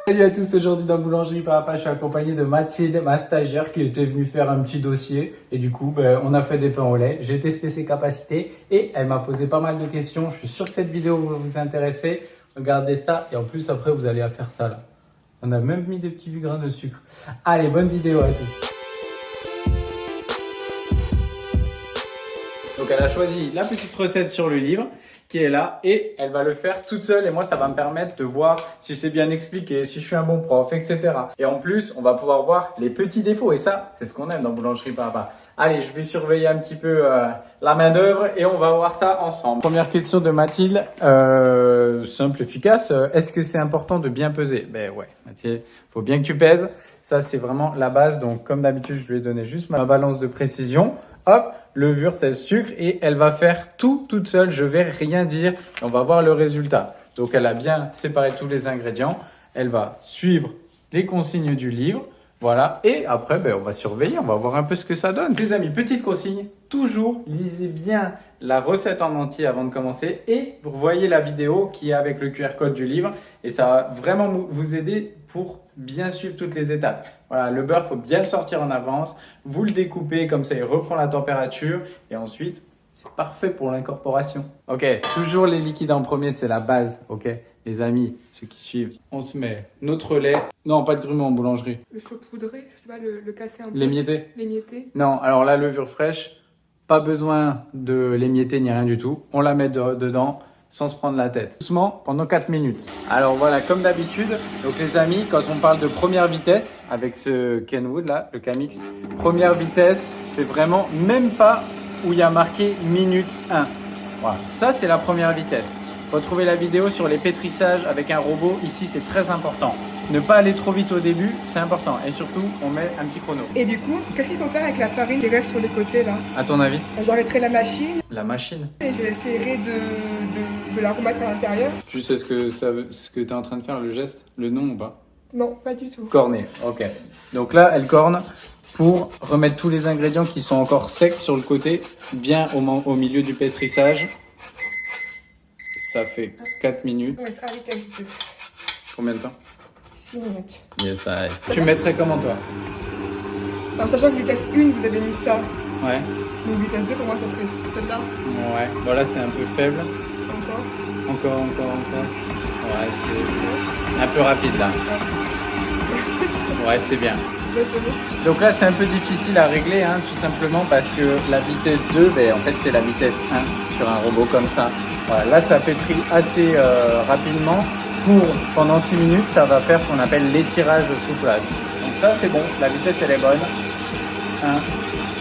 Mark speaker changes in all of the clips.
Speaker 1: Salut à tous, aujourd'hui dans Boulangerie Papa, je suis accompagné de Mathilde, ma stagiaire qui était venue faire un petit dossier et du coup on a fait des pains au lait, j'ai testé ses capacités et elle m'a posé pas mal de questions. Je suis sûr que cette vidéo va vous intéresser, regardez ça et en plus après vous allez faire ça là. On a même mis des petits grains de sucre. Allez, bonne vidéo à tous. Donc elle a choisi la petite recette sur le livre qui est là et elle va le faire toute seule et moi ça va me permettre de voir si c'est bien expliqué, si je suis un bon prof, etc. Et en plus on va pouvoir voir les petits défauts et ça c'est ce qu'on aime dans Boulangerie Papa. Allez, je vais surveiller un petit peu la main d'œuvre et on va voir ça ensemble. Première question de Mathilde, simple, efficace. Est-ce que c'est important de bien peser? Ben ouais Mathilde, faut bien que tu pèses. Ça c'est vraiment la base. Donc comme d'habitude je lui ai donné juste ma balance de précision. Hop, levure, sel, sucre et elle va faire tout toute seule. Je vais rien dire et on va voir le résultat. Donc elle a bien séparé tous les ingrédients. Elle va suivre les consignes du livre. Voilà. Et après, on va surveiller. On va voir un peu ce que ça donne. Les amis, petite consigne. Toujours lisez bien la recette en entier avant de commencer. Et vous voyez la vidéo qui est avec le QR code du livre. Et ça va vraiment vous aider pour bien suivre toutes les étapes. Voilà, le beurre, il faut bien le sortir en avance. Vous le découpez, comme ça il reprend la température. Et ensuite, c'est parfait pour l'incorporation. Ok, toujours les liquides en premier, c'est la base. Ok, les amis, ceux qui suivent, on se met notre lait. Non, pas de grumeaux en boulangerie.
Speaker 2: Le saupoudré, je sais pas, le casser un peu.
Speaker 1: L'émietté?
Speaker 2: L'émietté.
Speaker 1: Non, alors la levure fraîche, pas besoin de l'émietter ni rien du tout. On la met dedans sans se prendre la tête. Doucement, pendant 4 minutes. Alors voilà, comme d'habitude, donc les amis, quand on parle de première vitesse, avec ce Kenwood là, le Camix, première vitesse, c'est vraiment même pas où il y a marqué minute 1. Voilà, ça c'est la première vitesse. Retrouvez la vidéo sur les pétrissages avec un robot, ici c'est très important. Ne pas aller trop vite au début, c'est important. Et surtout, on met un petit chrono.
Speaker 2: Et du coup, qu'est-ce qu'il faut faire avec la farine qui reste sur les côtés là?
Speaker 1: À ton avis?
Speaker 2: J'arrêterai la machine
Speaker 1: La machine?
Speaker 2: et j'essaierai de la remettre à l'intérieur.
Speaker 1: Tu sais ce que tu es en train de faire, le geste? Le nom ou pas?
Speaker 2: Non, pas du tout.
Speaker 1: Corner, ok. Donc là, elle corne pour remettre tous les ingrédients qui sont encore secs sur le côté, bien au milieu du pétrissage. Ça fait 4 minutes.
Speaker 2: On mettra à vitesse 2.
Speaker 1: Combien de temps?
Speaker 2: 6 minutes.
Speaker 1: Yes, allez. Tu mettrais comment toi?
Speaker 2: Alors, sachant que vitesse 1, vous avez mis ça.
Speaker 1: Ouais.
Speaker 2: Donc vitesse 2, pour moi, ça serait celle-là.
Speaker 1: Ouais. Voilà, c'est un peu faible.
Speaker 2: Encore.
Speaker 1: Encore. Ouais, c'est un peu rapide là. Ouais, c'est bien.
Speaker 2: Là, c'est bon.
Speaker 1: Donc là, c'est un peu difficile à régler, hein, tout simplement parce que la vitesse 2, en fait, c'est la vitesse 1 sur un robot comme ça. Voilà, là, ça pétrit assez rapidement. Pendant 6 minutes, ça va faire ce qu'on appelle l'étirage au soufflage. Donc ça, c'est bon. La vitesse, elle est bonne. 1,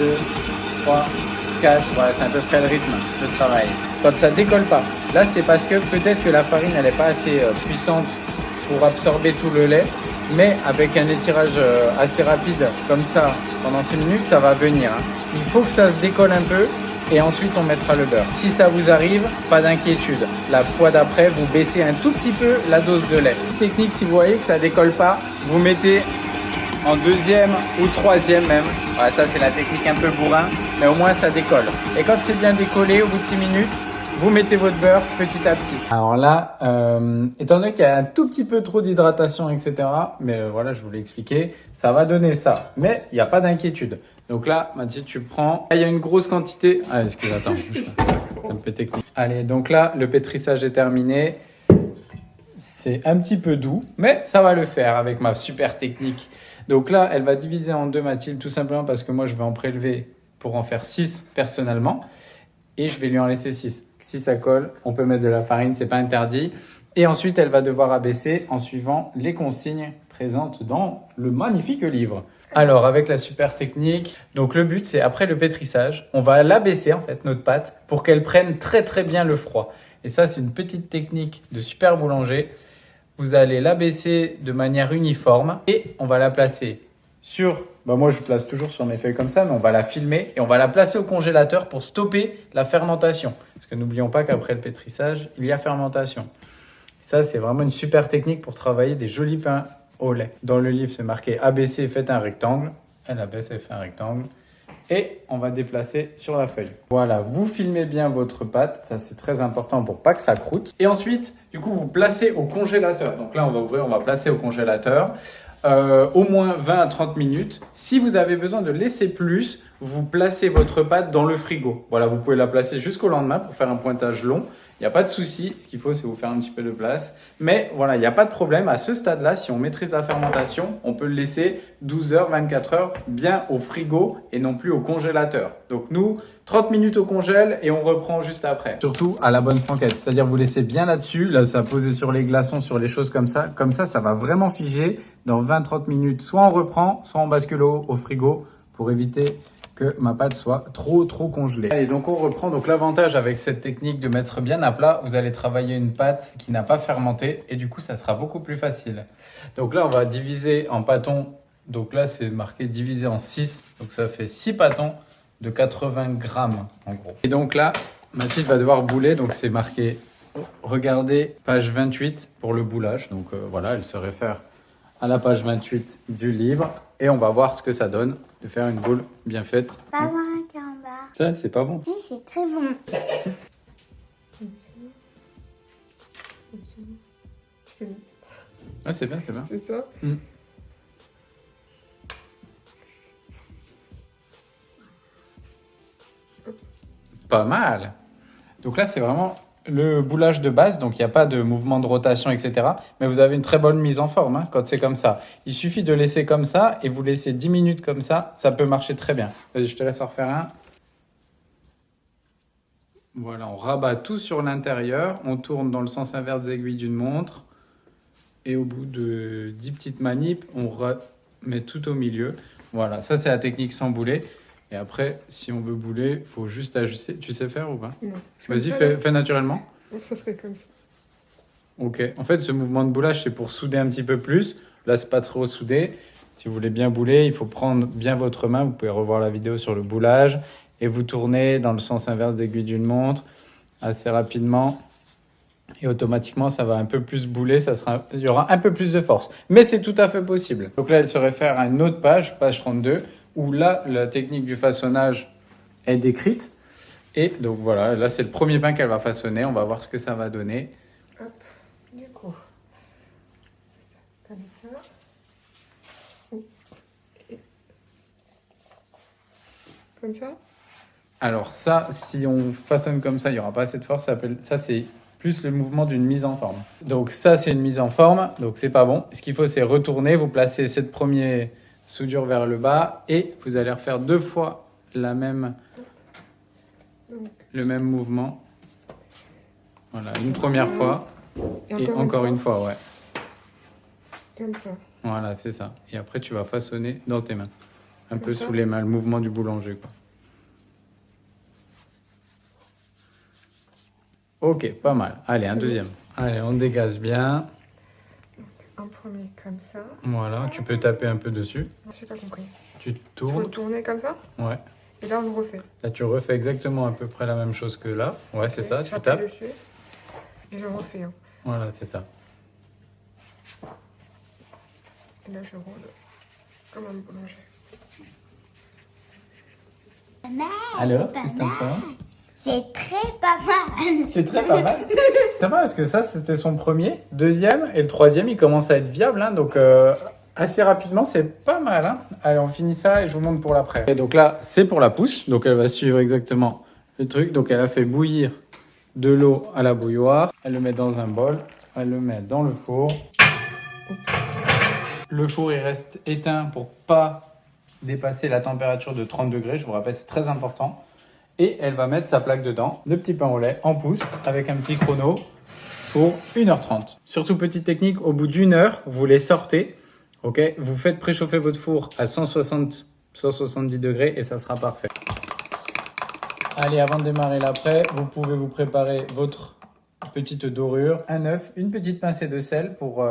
Speaker 1: 2, 3, 4. Voilà, c'est à peu près le rythme de travail. Quand ça décolle pas, là, c'est parce que peut-être que la farine, elle n'est pas assez puissante pour absorber tout le lait. Mais avec un étirage assez rapide comme ça, pendant 6 minutes, ça va venir. Hein. Il faut que ça se décolle un peu et ensuite on mettra le beurre. Si ça vous arrive, pas d'inquiétude. La fois d'après, vous baissez un tout petit peu la dose de lait. Technique, si vous voyez que ça décolle pas, vous mettez en deuxième ou troisième même. Voilà, ça c'est la technique un peu bourrin, mais au moins ça décolle. Et quand c'est bien décollé, au bout de 6 minutes, vous mettez votre beurre petit à petit. Alors là, étant donné qu'il y a un tout petit peu trop d'hydratation, etc., mais voilà, je vous l'ai expliqué, ça va donner ça. Mais il n'y a pas d'inquiétude. Donc là, Mathilde, tu prends... Là, il y a une grosse quantité... Ah, excuse, attends. Un peu technique. Allez, donc là, le pétrissage est terminé. C'est un petit peu doux, mais ça va le faire avec ma super technique. Donc là, elle va diviser en deux, Mathilde, tout simplement parce que moi, je vais en prélever pour en faire 6 personnellement. Et je vais lui en laisser 6. Si ça colle, on peut mettre de la farine, c'est pas interdit. Et ensuite, elle va devoir abaisser en suivant les consignes présentes dans le magnifique livre. Alors, avec la super technique, donc le but, c'est après le pétrissage, on va l'abaisser en fait, notre pâte, pour qu'elle prenne très très bien le froid. Et ça, c'est une petite technique de super boulanger. Vous allez l'abaisser de manière uniforme et on va la placer sur... moi, je place toujours sur mes feuilles comme ça, mais on va la filmer et on va la placer au congélateur pour stopper la fermentation. Parce que n'oublions pas qu'après le pétrissage, il y a fermentation. Et ça, c'est vraiment une super technique pour travailler des jolis pains au lait. Dans le livre, c'est marqué ABC, faites un rectangle. Elle abaisse, elle fait un rectangle. et on va déplacer sur la feuille. Voilà, vous filmez bien votre pâte, ça c'est très important pour pas que ça croûte. Et ensuite, du coup, vous placez au congélateur. Donc là, on va ouvrir, on va placer au congélateur. Au moins 20 à 30 minutes. Si vous avez besoin de laisser plus, vous placez votre pâte dans le frigo. Voilà, vous pouvez la placer jusqu'au lendemain pour faire un pointage long. Il n'y a pas de souci. Ce qu'il faut, c'est vous faire un petit peu de place. Mais voilà, il n'y a pas de problème. À ce stade-là, si on maîtrise la fermentation, on peut le laisser 12 heures, 24 heures bien au frigo et non plus au congélateur. Donc nous, 30 minutes au congèle et on reprend juste après. Surtout à la bonne franquette. C'est-à-dire vous laissez bien là-dessus. Là, ça a posé sur les glaçons, sur les choses comme ça. Comme ça va vraiment figer. Dans 20-30 minutes, soit on reprend, soit on bascule au frigo pour éviter que ma pâte soit trop congelée. Allez, donc on reprend. Donc l'avantage avec cette technique de mettre bien à plat, vous allez travailler une pâte qui n'a pas fermenté et du coup, ça sera beaucoup plus facile. Donc là, on va diviser en pâtons. Donc là, c'est marqué divisé en 6. Donc ça fait 6 pâtons de 80 grammes en gros. Et donc là, Mathilde va devoir bouler. Donc c'est marqué, regardez, page 28 pour le boulage. Donc voilà, elle se réfère à la page 28 du livre. Et on va voir ce que ça donne de faire une boule bien faite.
Speaker 3: Pas bon un camembert.
Speaker 1: Ça, c'est pas bon.
Speaker 3: Si, c'est très bon.
Speaker 1: Ah, c'est bien, c'est bien.
Speaker 2: C'est ça.
Speaker 1: Pas mal. Donc là, c'est vraiment le boulage de base. Donc, il n'y a pas de mouvement de rotation, etc. Mais vous avez une très bonne mise en forme hein, quand c'est comme ça. Il suffit de laisser comme ça et vous laissez 10 minutes comme ça. Ça peut marcher très bien. Vas-y, je te laisse en refaire un. Voilà, on rabat tout sur l'intérieur. On tourne dans le sens inverse des aiguilles d'une montre. Et au bout de 10 petites manips, on remet tout au milieu. Voilà, ça, c'est la technique sans bouler. Et après, si on veut bouler, il faut juste ajuster. Tu sais faire ou pas?
Speaker 2: Non.
Speaker 1: Vas-y, fais naturellement.
Speaker 2: Ça serait comme ça.
Speaker 1: Ok. En fait, ce mouvement de boulage, c'est pour souder un petit peu plus. Là, c'est pas trop soudé. Si vous voulez bien bouler, il faut prendre bien votre main. Vous pouvez revoir la vidéo sur le boulage. Et vous tournez dans le sens inverse d'aiguille d'une montre assez rapidement. Et automatiquement, ça va un peu plus bouler. Il y aura un peu plus de force. Mais c'est tout à fait possible. Donc là, elle se réfère à une autre page, page 32. Où là, la technique du façonnage est décrite. Et donc voilà, là c'est le premier pain qu'elle va façonner. On va voir ce que ça va donner.
Speaker 2: Hop, du coup, comme ça. Oups. Et comme ça.
Speaker 1: Alors ça, si on façonne comme ça, il n'y aura pas assez de force. Ça c'est plus le mouvement d'une mise en forme. Donc ça, c'est une mise en forme. Donc c'est pas bon. Ce qu'il faut, c'est retourner. Vous placez cette première soudure vers le bas et vous allez refaire 2 fois le même mouvement. Voilà, une première fois et encore une fois, ouais.
Speaker 2: Comme ça.
Speaker 1: Voilà, c'est ça. Et après, tu vas façonner dans tes mains. Un peu
Speaker 2: ça.
Speaker 1: sous les mains, le mouvement du boulanger, quoi. Ok, pas mal. Allez, un deuxième. Allez, on dégaze bien.
Speaker 2: Un premier comme ça.
Speaker 1: Voilà, tu peux taper un peu dessus.
Speaker 2: J'ai pas compris.
Speaker 1: Tu
Speaker 2: Il faut
Speaker 1: tournes.
Speaker 2: le tourner comme ça.
Speaker 1: Ouais.
Speaker 2: Et là, on le refait.
Speaker 1: Là, tu refais exactement à peu près la même chose que là. Ouais, c'est ça, tu
Speaker 2: J'appuie
Speaker 1: tapes.
Speaker 2: dessus. Et je refais. Hein.
Speaker 1: Voilà, c'est ça.
Speaker 2: Et là, je roule comme un boulanger.
Speaker 1: Alors,
Speaker 3: Pas
Speaker 1: qu'est-ce que t'en
Speaker 3: mal.
Speaker 1: penses?
Speaker 3: C'est très pas mal.
Speaker 1: C'est très pas mal. Ça va, parce que ça, c'était son premier, deuxième, et le troisième, il commence à être viable. Hein, donc, assez rapidement, c'est pas mal. Hein. Allez, on finit ça et je vous montre pour l'après. Et donc là, c'est pour la pousse. Donc, elle va suivre exactement le truc. Donc, elle a fait bouillir de l'eau à la bouilloire. Elle le met dans un bol. Elle le met dans le four. Le four, il reste éteint pour pas dépasser la température de 30 degrés. Je vous rappelle, c'est très important. Et elle va mettre sa plaque dedans, de petits pains au lait en pouce avec un petit chrono pour 1h30. Surtout petite technique, au bout d'1 heure, vous les sortez. Ok, vous faites préchauffer votre four à 170 degrés et ça sera parfait. Allez, avant de démarrer l'après, vous pouvez vous préparer votre petite dorure, un œuf, une petite pincée de sel pour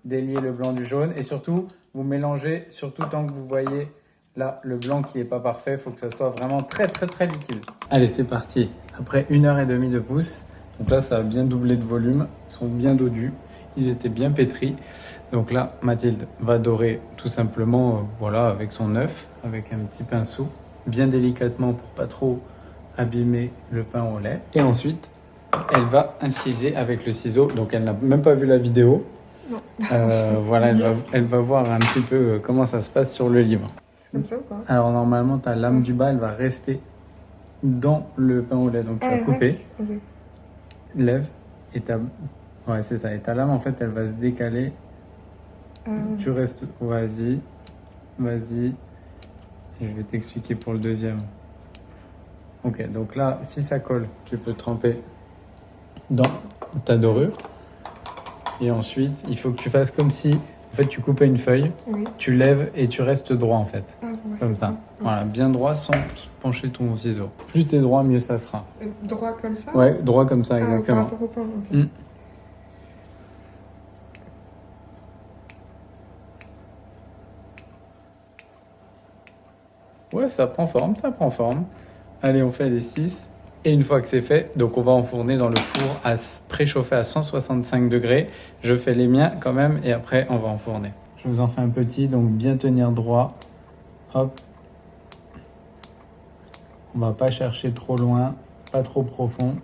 Speaker 1: délier le blanc du jaune et surtout, vous mélangez, surtout tant que vous voyez là, le blanc qui n'est pas parfait, il faut que ça soit vraiment très liquide. Allez, c'est parti. Après 1h30 de pousse, donc là, ça a bien doublé de volume. Ils sont bien dodus. Ils étaient bien pétris. Donc là, Mathilde va dorer tout simplement, voilà, avec son œuf, avec un petit pinceau. bien délicatement pour pas trop abîmer le pain au lait. Et ensuite, elle va inciser avec le ciseau. Donc elle n'a même pas vu la vidéo.
Speaker 2: Non.
Speaker 1: Voilà, elle va voir un petit peu comment ça se passe sur le livre.
Speaker 2: C'est comme ça ou pas?
Speaker 1: Alors normalement, ta lame du bas, elle va rester dans le pain au lait. Donc tu vas couper,
Speaker 2: Ok.
Speaker 1: lève et ta... Ouais, c'est ça. Et ta lame, en fait, elle va se décaler. Tu restes... Vas-y. Vas-y. Je vais t'expliquer pour le deuxième. Ok, donc là, si ça colle, tu peux tremper dans ta dorure. Et ensuite, il faut que tu fasses comme si, en fait, tu coupais une feuille,
Speaker 2: Oui.
Speaker 1: tu lèves et tu restes droit, en fait.
Speaker 2: Ouais,
Speaker 1: Comme
Speaker 2: c'est
Speaker 1: ça.
Speaker 2: bon.
Speaker 1: Voilà, bien droit sans pencher ton ciseau. Plus t'es droit, mieux ça sera.
Speaker 2: Droit comme ça?
Speaker 1: Ouais, droit comme ça,
Speaker 2: Par
Speaker 1: exactement.
Speaker 2: rapport au pain, ok.
Speaker 1: Mm. Ouais, ça prend forme, ça prend forme. Allez, on fait les 6. Et une fois que c'est fait, donc on va enfourner dans le four à préchauffer à 165 degrés. Je fais les miens quand même et après on va enfourner. Je vous en fais un petit, donc bien tenir droit. Hop. On va pas chercher trop loin, pas trop profond.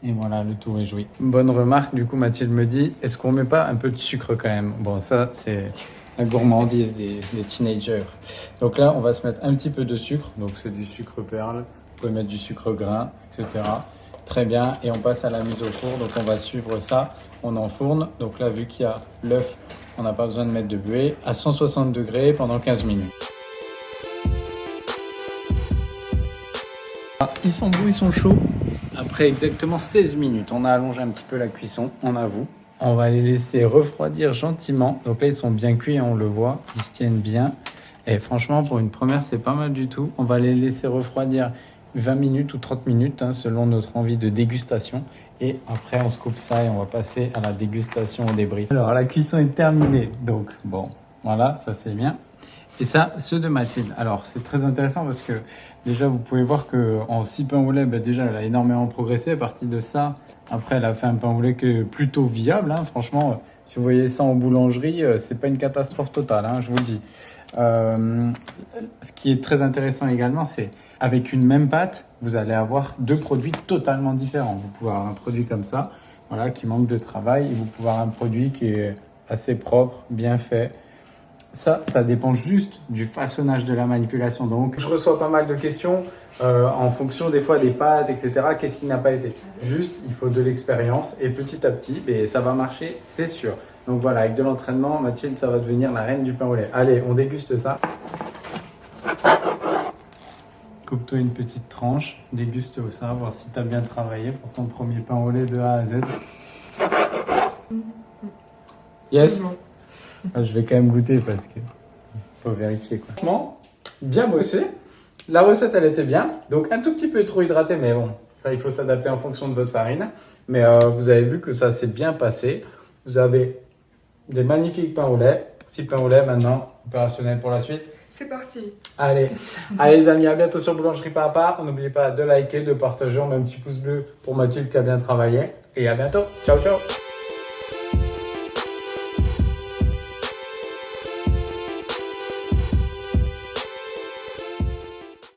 Speaker 1: Et voilà, le tour est joué. Bonne remarque, du coup Mathilde me dit, est-ce qu'on met pas un peu de sucre quand même? Bon, ça c'est la gourmandise des teenagers. Donc là, on va se mettre un petit peu de sucre. Donc c'est du sucre perle, vous pouvez mettre du sucre grain, etc. Très bien, et on passe à la mise au four. Donc on va suivre ça, on enfourne. Donc là, vu qu'il y a l'œuf, on n'a pas besoin de mettre de buée, à 160 degrés pendant 15 minutes. Ah, ils sont beaux, ils sont chauds. Après exactement 16 minutes, on a allongé un petit peu la cuisson, on avoue. On va les laisser refroidir gentiment. Donc là, ils sont bien cuits, on le voit, ils se tiennent bien. Et franchement, pour une première, c'est pas mal du tout. On va les laisser refroidir 20 minutes ou 30 minutes, selon notre envie de dégustation. Et après, on se coupe ça et on va passer à la dégustation au débrief. Alors, la cuisson est terminée. Donc, bon, voilà, ça c'est bien. Et ça, ceux de Mathilde. Alors, c'est très intéressant parce que déjà, vous pouvez voir qu'en 6 pains au lait, déjà, elle a énormément progressé. À partir de ça, après, elle a fait un pain au lait que plutôt viable. Franchement, si vous voyez ça en boulangerie, c'est pas une catastrophe totale, je vous le dis. Ce qui est très intéressant également, c'est avec une même pâte, vous allez avoir 2 produits totalement différents. Vous pouvez avoir un produit comme ça, voilà, qui manque de travail, et vous pouvez avoir un produit qui est assez propre, bien fait. Ça dépend juste du façonnage de la manipulation. Donc, je reçois pas mal de questions en fonction des fois des pâtes, etc. Qu'est-ce qui n'a pas été? Juste, il faut de l'expérience et petit à petit, ça va marcher, c'est sûr. Donc voilà, avec de l'entraînement, Mathilde, ça va devenir la reine du pain au lait. Allez, on déguste ça. Coupe-toi une petite tranche, déguste ça, voir si tu as bien travaillé pour ton premier pain au lait de A à Z. Yes. Je vais quand même goûter parce que faut vérifier quoi. Franchement, bien bossé. La recette elle était bien, donc un tout petit peu trop hydraté, mais bon, ça, il faut s'adapter en fonction de votre farine. Mais vous avez vu que ça s'est bien passé. Vous avez des magnifiques pains au lait. 6 pains au lait maintenant, opérationnel pour la suite.
Speaker 2: C'est parti.
Speaker 1: Allez, allez les amis, à bientôt sur Boulangerie Papa. N'oubliez pas de liker, de partager, on met un petit pouce bleu pour Mathilde qui a bien travaillé. Et à bientôt. Ciao, ciao.